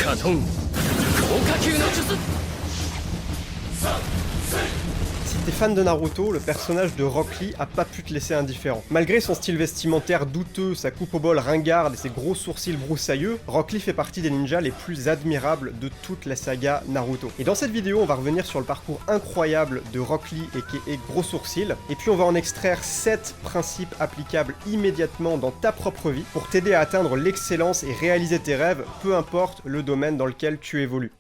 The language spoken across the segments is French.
カトン強化球の術。 Si t'es fan de Naruto, le personnage de Rock Lee a pas pu te laisser indifférent. Malgré son style vestimentaire douteux, sa coupe au bol ringarde et ses gros sourcils broussailleux, Rock Lee fait partie des ninjas les plus admirables de toute la saga Naruto. Et dans cette vidéo, on va revenir sur le parcours incroyable de Rock Lee aka Gros Sourcils, et puis on va en extraire 7 principes applicables immédiatement dans ta propre vie pour t'aider à atteindre l'excellence et réaliser tes rêves, peu importe le domaine dans lequel tu évolues.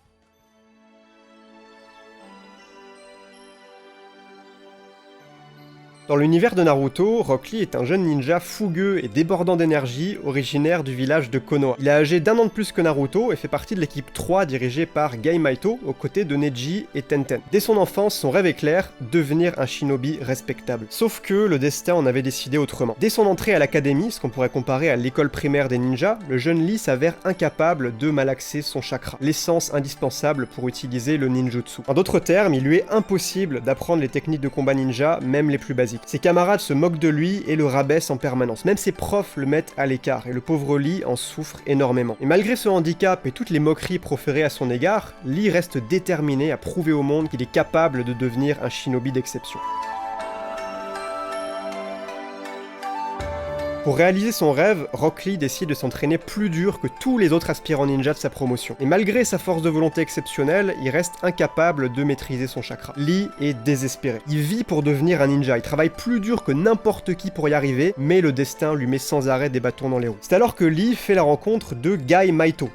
Dans l'univers de Naruto, Rock Lee est un jeune ninja fougueux et débordant d'énergie, originaire du village de Konoha. Il est âgé d'1 an de plus que Naruto et fait partie de l'équipe 3 dirigée par Gai Maito, aux côtés de Neji et Tenten. Dès son enfance, son rêve est clair, devenir un shinobi respectable. Sauf que le destin en avait décidé autrement. Dès son entrée à l'académie, ce qu'on pourrait comparer à l'école primaire des ninjas, le jeune Lee s'avère incapable de malaxer son chakra, l'essence indispensable pour utiliser le ninjutsu. En d'autres termes, il lui est impossible d'apprendre les techniques de combat ninja, même les plus basiques. Ses camarades se moquent de lui et le rabaissent en permanence. Même ses profs le mettent à l'écart et le pauvre Lee en souffre énormément. Et malgré ce handicap et toutes les moqueries proférées à son égard, Lee reste déterminé à prouver au monde qu'il est capable de devenir un shinobi d'exception. Pour réaliser son rêve, Rock Lee décide de s'entraîner plus dur que tous les autres aspirants ninja de sa promotion. Et malgré sa force de volonté exceptionnelle, il reste incapable de maîtriser son chakra. Lee est désespéré. Il vit pour devenir un ninja, il travaille plus dur que n'importe qui pour y arriver, mais le destin lui met sans arrêt des bâtons dans les roues. C'est alors que Lee fait la rencontre de Gai Maito,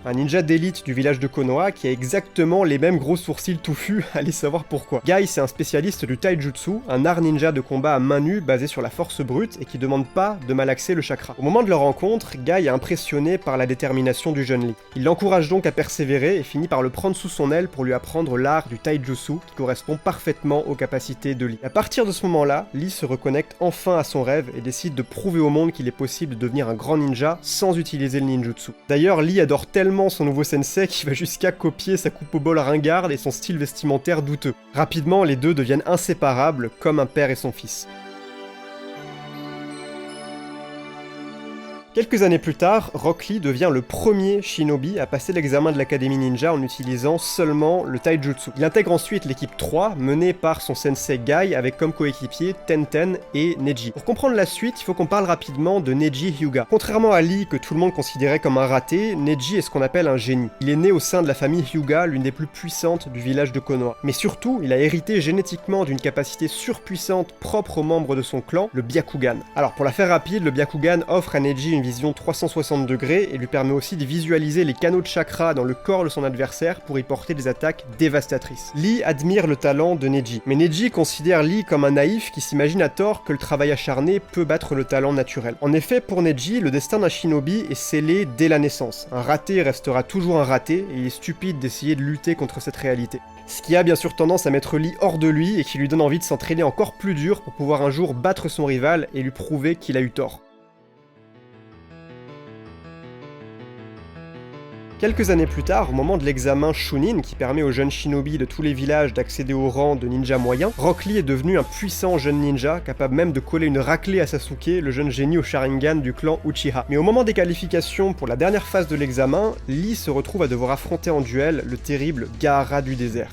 un ninja d'élite du village de Konoha qui a exactement les mêmes gros sourcils touffus, allez savoir pourquoi. Gai, c'est un spécialiste du taijutsu, un art ninja de combat à main nue basé sur la force brute et qui demande pas de malaxer le chakra. Au moment de leur rencontre, Gai est impressionné par la détermination du jeune Lee. Il l'encourage donc à persévérer et finit par le prendre sous son aile pour lui apprendre l'art du taijutsu qui correspond parfaitement aux capacités de Lee. À partir de ce moment-là, Lee se reconnecte enfin à son rêve et décide de prouver au monde qu'il est possible de devenir un grand ninja sans utiliser le ninjutsu. D'ailleurs, Lee adore tellement son nouveau sensei qui va jusqu'à copier sa coupe au bol ringarde et son style vestimentaire douteux. Rapidement, les deux deviennent inséparables, comme un père et son fils. Quelques années plus tard, Rock Lee devient le premier shinobi à passer l'examen de l'Académie Ninja en utilisant seulement le taijutsu. Il intègre ensuite l'équipe 3, menée par son sensei Gai, avec comme coéquipiers Tenten et Neji. Pour comprendre la suite, il faut qu'on parle rapidement de Neji Hyuga. Contrairement à Lee, que tout le monde considérait comme un raté, Neji est ce qu'on appelle un génie. Il est né au sein de la famille Hyuga, l'une des plus puissantes du village de Konoha. Mais surtout, il a hérité génétiquement d'une capacité surpuissante propre aux membres de son clan, le Byakugan. Alors pour la faire rapide, le Byakugan offre à Neji une vision 360 degrés et lui permet aussi de visualiser les canaux de chakra dans le corps de son adversaire pour y porter des attaques dévastatrices. Lee admire le talent de Neji, mais Neji considère Lee comme un naïf qui s'imagine à tort que le travail acharné peut battre le talent naturel. En effet, pour Neji, le destin d'un shinobi est scellé dès la naissance. Un raté restera toujours un raté et il est stupide d'essayer de lutter contre cette réalité. Ce qui a bien sûr tendance à mettre Lee hors de lui et qui lui donne envie de s'entraîner encore plus dur pour pouvoir un jour battre son rival et lui prouver qu'il a eu tort. Quelques années plus tard, au moment de l'examen Chunin, qui permet aux jeunes shinobi de tous les villages d'accéder au rang de ninja moyen, Rock Lee est devenu un puissant jeune ninja, capable même de coller une raclée à Sasuke, le jeune génie au Sharingan du clan Uchiha. Mais au moment des qualifications pour la dernière phase de l'examen, Lee se retrouve à devoir affronter en duel le terrible Gaara du désert.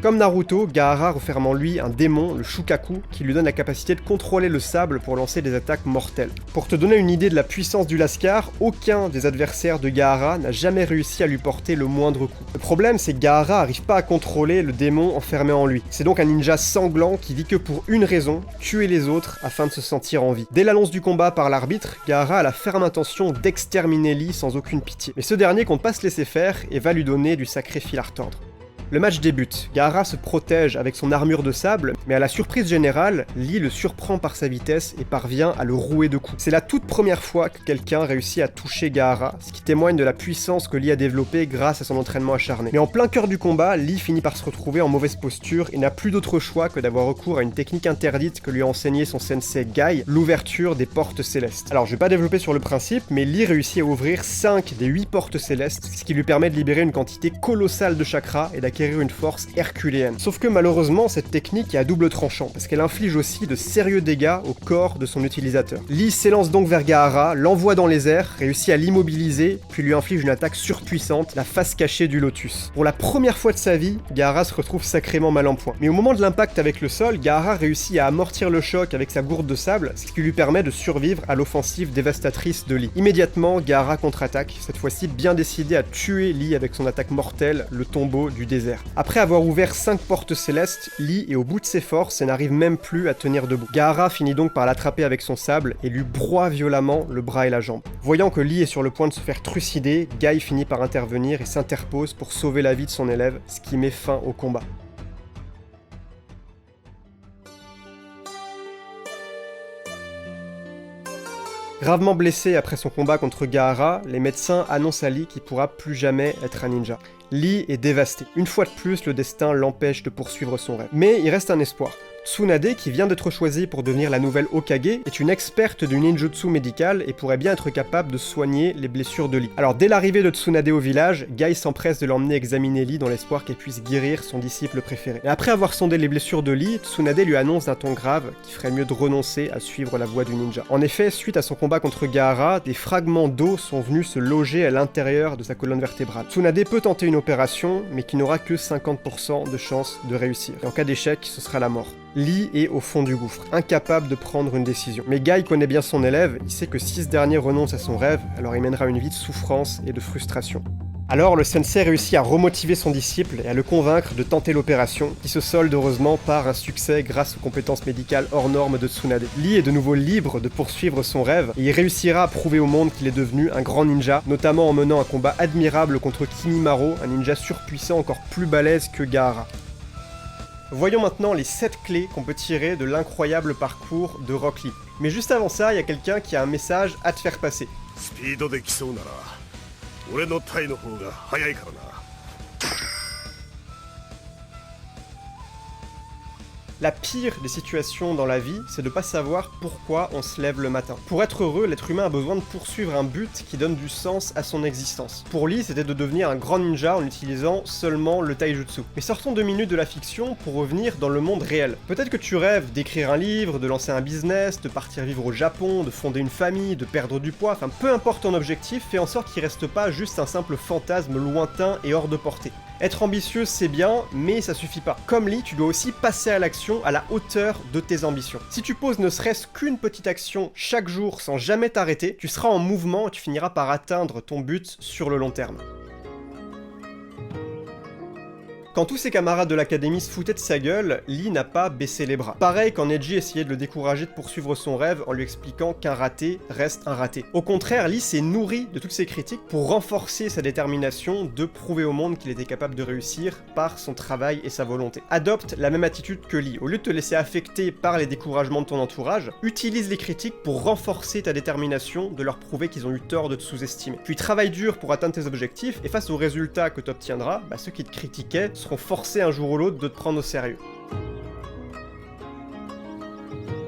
Comme Naruto, Gaara referme en lui un démon, le Shukaku, qui lui donne la capacité de contrôler le sable pour lancer des attaques mortelles. Pour te donner une idée de la puissance du Lascar, aucun des adversaires de Gaara n'a jamais réussi à lui porter le moindre coup. Le problème, c'est que Gaara n'arrive pas à contrôler le démon enfermé en lui. C'est donc un ninja sanglant qui vit que pour une raison, tuer les autres afin de se sentir en vie. Dès l'annonce du combat par l'arbitre, Gaara a la ferme intention d'exterminer Lee sans aucune pitié. Mais ce dernier compte pas se laisser faire et va lui donner du sacré fil à retordre. Le match débute, Gaara se protège avec son armure de sable, mais à la surprise générale, Lee le surprend par sa vitesse et parvient à le rouer de coups. C'est la toute première fois que quelqu'un réussit à toucher Gaara, ce qui témoigne de la puissance que Lee a développée grâce à son entraînement acharné. Mais en plein cœur du combat, Lee finit par se retrouver en mauvaise posture et n'a plus d'autre choix que d'avoir recours à une technique interdite que lui a enseigné son sensei Gai, l'ouverture des portes célestes. Alors je vais pas développer sur le principe, mais Lee réussit à ouvrir 5 des 8 portes célestes, ce qui lui permet de libérer une quantité colossale de chakra et d'acquérir acquérir une force herculéenne. Sauf que malheureusement, cette technique est à double tranchant, parce qu'elle inflige aussi de sérieux dégâts au corps de son utilisateur. Lee s'élance donc vers Gaara, l'envoie dans les airs, réussit à l'immobiliser, puis lui inflige une attaque surpuissante, la face cachée du Lotus. Pour la première fois de sa vie, Gaara se retrouve sacrément mal en point. Mais au moment de l'impact avec le sol, Gaara réussit à amortir le choc avec sa gourde de sable, ce qui lui permet de survivre à l'offensive dévastatrice de Lee. Immédiatement, Gaara contre-attaque, cette fois-ci bien décidé à tuer Lee avec son attaque mortelle, le tombeau du désert. Après avoir ouvert 5 portes célestes, Lee est au bout de ses forces et n'arrive même plus à tenir debout. Gaara finit donc par l'attraper avec son sable et lui broie violemment le bras et la jambe. Voyant que Lee est sur le point de se faire trucider, Guy finit par intervenir et s'interpose pour sauver la vie de son élève, ce qui met fin au combat. Gravement blessé après son combat contre Gaara, les médecins annoncent à Lee qu'il pourra plus jamais être un ninja. Lee est dévasté. Une fois de plus, le destin l'empêche de poursuivre son rêve. Mais il reste un espoir. Tsunade, qui vient d'être choisie pour devenir la nouvelle Hokage, est une experte du ninjutsu médical et pourrait bien être capable de soigner les blessures de Lee. Alors dès l'arrivée de Tsunade au village, Guy s'empresse de l'emmener examiner Lee dans l'espoir qu'elle puisse guérir son disciple préféré. Et après avoir sondé les blessures de Lee, Tsunade lui annonce d'un ton grave qu'il ferait mieux de renoncer à suivre la voie du ninja. En effet, suite à son combat contre Gaara, des fragments d'eau sont venus se loger à l'intérieur de sa colonne vertébrale. Tsunade peut tenter une opération, mais qui n'aura que 50% de chance de réussir. Et en cas d'échec, ce sera la mort. Lee est au fond du gouffre, incapable de prendre une décision. Mais Guy connaît bien son élève, il sait que si ce dernier renonce à son rêve, alors il mènera une vie de souffrance et de frustration. Alors le sensei réussit à remotiver son disciple et à le convaincre de tenter l'opération, qui se solde heureusement par un succès grâce aux compétences médicales hors normes de Tsunade. Lee est de nouveau libre de poursuivre son rêve, et il réussira à prouver au monde qu'il est devenu un grand ninja, notamment en menant un combat admirable contre Kimimaro, un ninja surpuissant encore plus balèze que Gaara. Voyons maintenant les 7 clés qu'on peut tirer de l'incroyable parcours de Rock Lee. Mais juste avant ça, il y a quelqu'un qui a un message à te faire passer. La pire des situations dans la vie, c'est de pas savoir pourquoi on se lève le matin. Pour être heureux, l'être humain a besoin de poursuivre un but qui donne du sens à son existence. Pour Lee, c'était de devenir un grand ninja en utilisant seulement le taijutsu. Mais sortons 2 minutes de la fiction pour revenir dans le monde réel. Peut-être que tu rêves d'écrire un livre, de lancer un business, de partir vivre au Japon, de fonder une famille, de perdre du poids, enfin peu importe ton objectif, fais en sorte qu'il reste pas juste un simple fantasme lointain et hors de portée. Être ambitieux, c'est bien, mais ça suffit pas. Comme Lee, tu dois aussi passer à l'action à la hauteur de tes ambitions. Si tu poses ne serait-ce qu'une petite action chaque jour sans jamais t'arrêter, tu seras en mouvement et tu finiras par atteindre ton but sur le long terme. Quand tous ses camarades de l'académie se foutaient de sa gueule, Lee n'a pas baissé les bras. Pareil quand Neji essayait de le décourager de poursuivre son rêve en lui expliquant qu'un raté reste un raté. Au contraire, Lee s'est nourri de toutes ces critiques pour renforcer sa détermination de prouver au monde qu'il était capable de réussir par son travail et sa volonté. Adopte la même attitude que Lee. Au lieu de te laisser affecter par les découragements de ton entourage, utilise les critiques pour renforcer ta détermination de leur prouver qu'ils ont eu tort de te sous-estimer. Puis travaille dur pour atteindre tes objectifs et face aux résultats que tu obtiendras, ceux qui te critiquaient seront forcés un jour ou l'autre de te prendre au sérieux.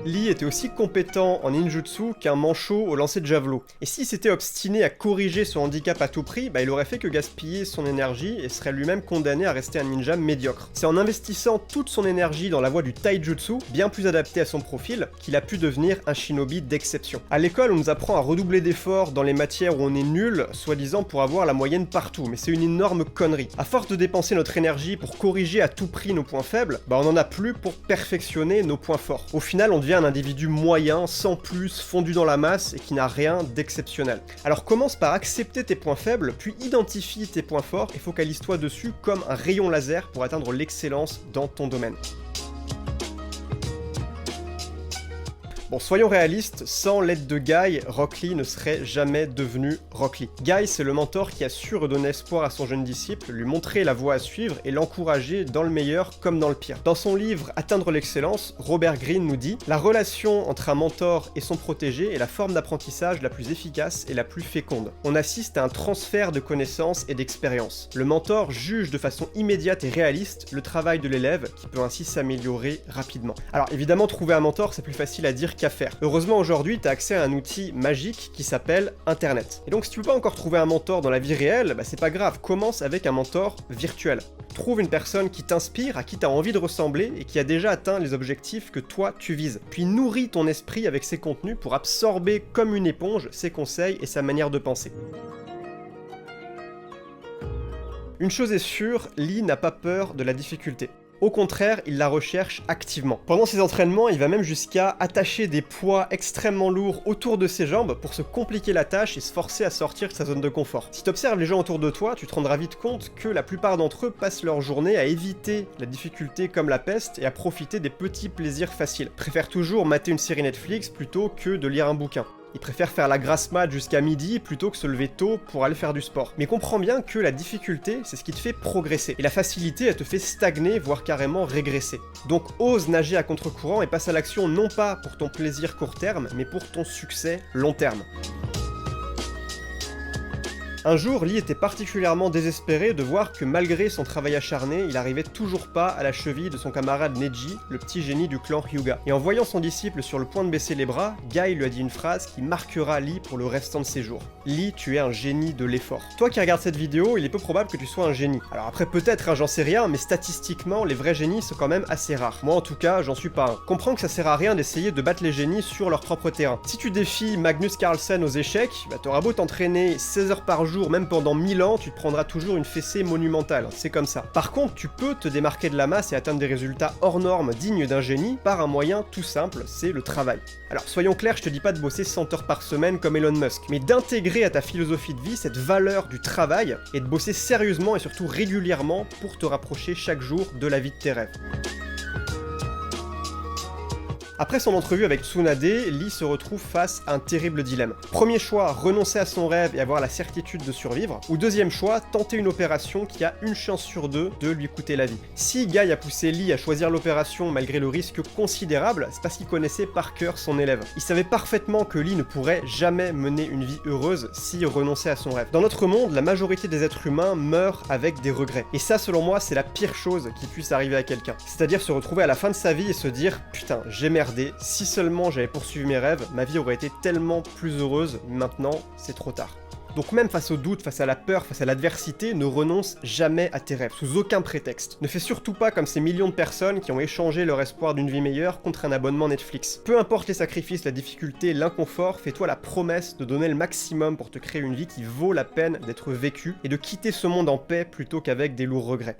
Lee était aussi compétent en ninjutsu qu'un manchot au lancer de javelot. Et s'il s'était obstiné à corriger son handicap à tout prix, il aurait fait que gaspiller son énergie et serait lui-même condamné à rester un ninja médiocre. C'est en investissant toute son énergie dans la voie du taijutsu, bien plus adapté à son profil, qu'il a pu devenir un shinobi d'exception. À l'école, on nous apprend à redoubler d'efforts dans les matières où on est nul, soi-disant pour avoir la moyenne partout, mais c'est une énorme connerie. À force de dépenser notre énergie pour corriger à tout prix nos points faibles, on en a plus pour perfectionner nos points forts. Au final, on devient un individu moyen, sans plus, fondu dans la masse et qui n'a rien d'exceptionnel. Alors commence par accepter tes points faibles, puis identifie tes points forts et focalise-toi dessus comme un rayon laser pour atteindre l'excellence dans ton domaine. Bon, soyons réalistes, sans l'aide de Guy, Rock Lee ne serait jamais devenu Rock Lee. Guy, c'est le mentor qui a su redonner espoir à son jeune disciple, lui montrer la voie à suivre et l'encourager dans le meilleur comme dans le pire. Dans son livre Atteindre l'excellence, Robert Greene nous dit « La relation entre un mentor et son protégé est la forme d'apprentissage la plus efficace et la plus féconde. On assiste à un transfert de connaissances et d'expériences. Le mentor juge de façon immédiate et réaliste le travail de l'élève qui peut ainsi s'améliorer rapidement. » Alors évidemment, trouver un mentor, c'est plus facile à dire qu'à qu'à faire. Heureusement aujourd'hui, tu as accès à un outil magique qui s'appelle Internet. Et donc si tu peux pas encore trouver un mentor dans la vie réelle, bah c'est pas grave, commence avec un mentor virtuel. Trouve une personne qui t'inspire, à qui tu as envie de ressembler et qui a déjà atteint les objectifs que toi tu vises. Puis nourris ton esprit avec ses contenus pour absorber comme une éponge ses conseils et sa manière de penser. Une chose est sûre, Lee n'a pas peur de la difficulté. Au contraire, il la recherche activement. Pendant ses entraînements, il va même jusqu'à attacher des poids extrêmement lourds autour de ses jambes pour se compliquer la tâche et se forcer à sortir de sa zone de confort. Si tu observes les gens autour de toi, tu te rendras vite compte que la plupart d'entre eux passent leur journée à éviter la difficulté comme la peste et à profiter des petits plaisirs faciles. Ils préfèrent toujours mater une série Netflix plutôt que de lire un bouquin. Ils préfèrent faire la grasse mat jusqu'à midi plutôt que se lever tôt pour aller faire du sport. Mais comprends bien que la difficulté, c'est ce qui te fait progresser. Et la facilité, elle te fait stagner, voire carrément régresser. Donc ose nager à contre-courant et passe à l'action non pas pour ton plaisir court terme, mais pour ton succès long terme. Un jour, Lee était particulièrement désespéré de voir que malgré son travail acharné, il arrivait toujours pas à la cheville de son camarade Neji, le petit génie du clan Hyuga. Et en voyant son disciple sur le point de baisser les bras, Guy lui a dit une phrase qui marquera Lee pour le restant de ses jours. Lee, tu es un génie de l'effort. Toi qui regardes cette vidéo, il est peu probable que tu sois un génie. Alors après peut-être, hein, j'en sais rien, mais statistiquement, les vrais génies sont quand même assez rares. Moi en tout cas, j'en suis pas un. Comprends que ça sert à rien d'essayer de battre les génies sur leur propre terrain. Si tu défies Magnus Carlsen aux échecs, bah t'auras beau t'entraîner 16 heures par jour, même pendant 1000 ans, tu te prendras toujours une fessée monumentale, c'est comme ça. Par contre, tu peux te démarquer de la masse et atteindre des résultats hors normes dignes d'un génie par un moyen tout simple, c'est le travail. Alors soyons clairs, je te dis pas de bosser 100 heures par semaine comme Elon Musk, mais d'intégrer à ta philosophie de vie cette valeur du travail et de bosser sérieusement et surtout régulièrement pour te rapprocher chaque jour de la vie de tes rêves. Après son entrevue avec Tsunade, Lee se retrouve face à un terrible dilemme. Premier choix, renoncer à son rêve et avoir la certitude de survivre, ou deuxième choix, tenter une opération qui a une chance sur deux de lui coûter la vie. Si Guy a poussé Lee à choisir l'opération malgré le risque considérable, c'est parce qu'il connaissait par cœur son élève. Il savait parfaitement que Lee ne pourrait jamais mener une vie heureuse s'il renonçait à son rêve. Dans notre monde, la majorité des êtres humains meurent avec des regrets. Et ça, selon moi, c'est la pire chose qui puisse arriver à quelqu'un. C'est-à-dire se retrouver à la fin de sa vie et se dire « Putain, j'ai merdé, si seulement j'avais poursuivi mes rêves, ma vie aurait été tellement plus heureuse, maintenant, c'est trop tard. » Donc même face au doute, face à la peur, face à l'adversité, ne renonce jamais à tes rêves, sous aucun prétexte. Ne fais surtout pas comme ces millions de personnes qui ont échangé leur espoir d'une vie meilleure contre un abonnement Netflix. Peu importe les sacrifices, la difficulté, l'inconfort, fais-toi la promesse de donner le maximum pour te créer une vie qui vaut la peine d'être vécue et de quitter ce monde en paix plutôt qu'avec des lourds regrets.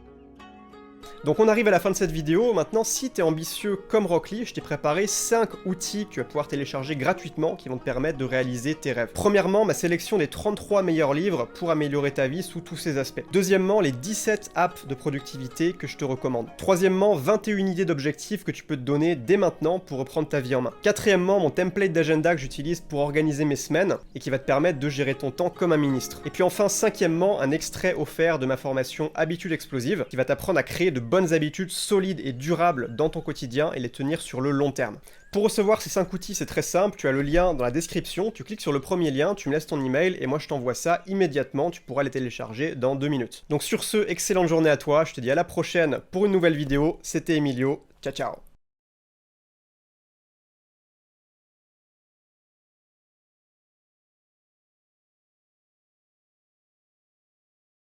Donc on arrive à la fin de cette vidéo. Maintenant, si t'es ambitieux comme Rock Lee, je t'ai préparé 5 outils que tu vas pouvoir télécharger gratuitement qui vont te permettre de réaliser tes rêves. Premièrement, ma sélection des 33 meilleurs livres pour améliorer ta vie sous tous ses aspects. Deuxièmement, les 17 apps de productivité que je te recommande. Troisièmement, 21 idées d'objectifs que tu peux te donner dès maintenant pour reprendre ta vie en main. Quatrièmement, mon template d'agenda que j'utilise pour organiser mes semaines et qui va te permettre de gérer ton temps comme un ministre. Et puis enfin, cinquièmement, un extrait offert de ma formation Habitudes Explosives qui va t'apprendre à créer de bonnes habitudes solides et durables dans ton quotidien et les tenir sur le long terme. Pour recevoir ces 5 outils, c'est très simple, tu as le lien dans la description, tu cliques sur le premier lien, tu me laisses ton email et moi je t'envoie ça immédiatement, tu pourras les télécharger dans 2 minutes. Donc sur ce, excellente journée à toi, je te dis à la prochaine pour une nouvelle vidéo, c'était Emilio, ciao ciao.